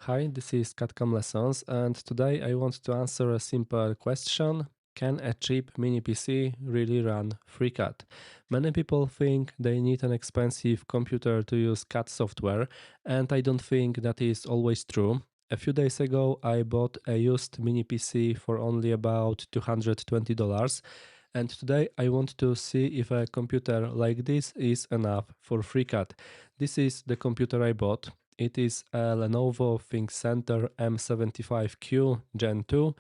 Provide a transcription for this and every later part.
Hi, this is CAD/CAM Lessons, and today I want to answer a simple question. Can a cheap mini PC really run FreeCAD? Many people think they need an expensive computer to use CAD software, and I don't think that is always true. A few days ago, I bought a used mini PC for only about $220, and today I want to see if a computer like this is enough for FreeCAD. This is the computer I bought. It is a Lenovo ThinkCentre M75q Gen2,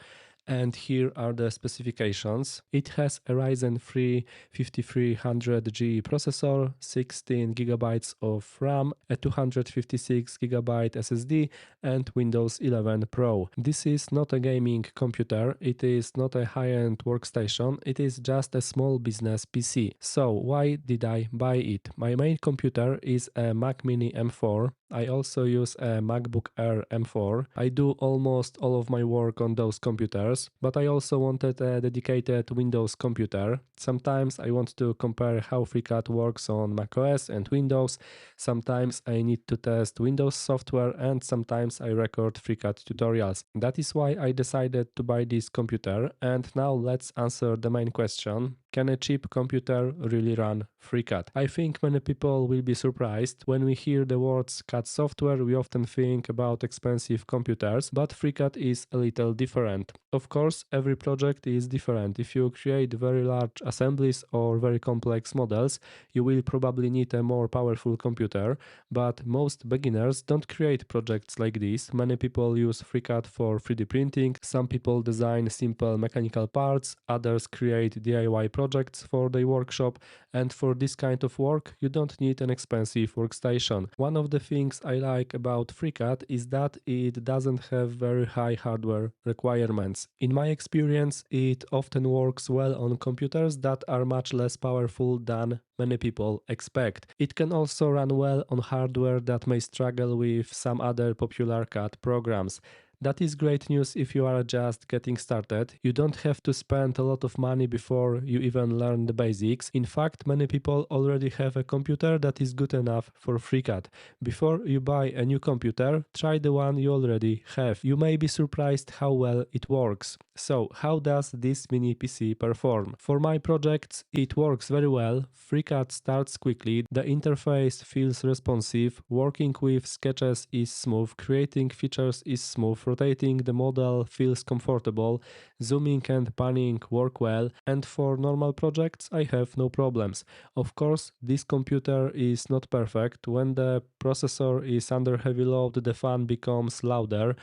and here are the specifications. It has a Ryzen 3 5300G processor, 16 gigabytes of RAM, a 256 gigabyte SSD, and Windows 11 Pro. This is not a gaming computer, it is not a high-end workstation, it is just a small business PC. So why did I buy it? My main computer is a Mac Mini M4. I also use a MacBook Air M4. I do almost all of my work on those computers, but I also wanted a dedicated Windows computer. Sometimes I want to compare how FreeCAD works on macOS and Windows. Sometimes I need to test Windows software, and sometimes I record FreeCAD tutorials. That is why I decided to buy this computer, and now let's answer the main question. Can a cheap computer really run FreeCAD? I think many people will be surprised. When we hear the words CAD software, we often think about expensive computers, but FreeCAD is a little different. Of course, every project is different. If you create very large assemblies or very complex models, you will probably need a more powerful computer, but most beginners don't create projects like this. Many people use FreeCAD for 3D printing, some people design simple mechanical parts, others create DIY projects for their workshop, and for this kind of work you don't need an expensive workstation. One of the things I like about FreeCAD is that it doesn't have very high hardware requirements. In my experience, it often works well on computers that are much less powerful than many people expect. It can also run well on hardware that may struggle with some other popular CAD programs. That is great news if you are just getting started. You don't have to spend a lot of money before you even learn the basics. In fact, many people already have a computer that is good enough for FreeCAD. Before you buy a new computer, try the one you already have. You may be surprised how well it works. So, how does this mini PC perform? For my projects, it works very well. FreeCAD starts quickly, the interface feels responsive, working with sketches is smooth, creating features is smooth, rotating the model feels comfortable, zooming and panning work well, and for normal projects I have no problems. Of course, this computer is not perfect. When the processor is under heavy load, the fan becomes louder.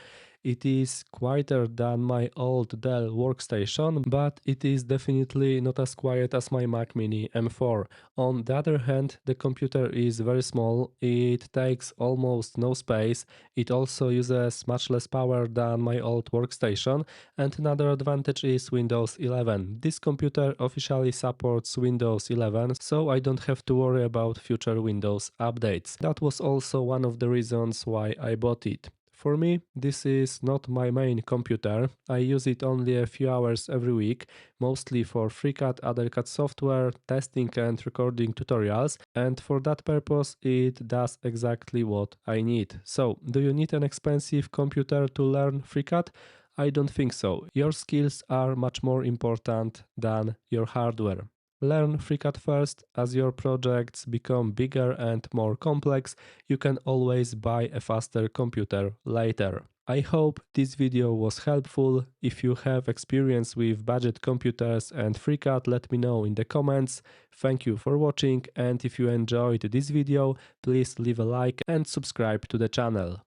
It is quieter than my old Dell workstation, but it is definitely not as quiet as my Mac Mini M4. On the other hand, the computer is very small, it takes almost no space, it also uses much less power than my old workstation, and another advantage is Windows 11. This computer officially supports Windows 11, so I don't have to worry about future Windows updates. That was also one of the reasons why I bought it. For me, this is not my main computer. I use it only a few hours every week, mostly for FreeCAD, other CAD software, testing and recording tutorials, and for that purpose it does exactly what I need. So, do you need an expensive computer to learn FreeCAD? I don't think so. Your skills are much more important than your hardware. Learn FreeCAD first. As your projects become bigger and more complex, you can always buy a faster computer later. I hope this video was helpful. If you have experience with budget computers and FreeCAD, let me know in the comments. Thank you for watching, and if you enjoyed this video, please leave a like and subscribe to the channel.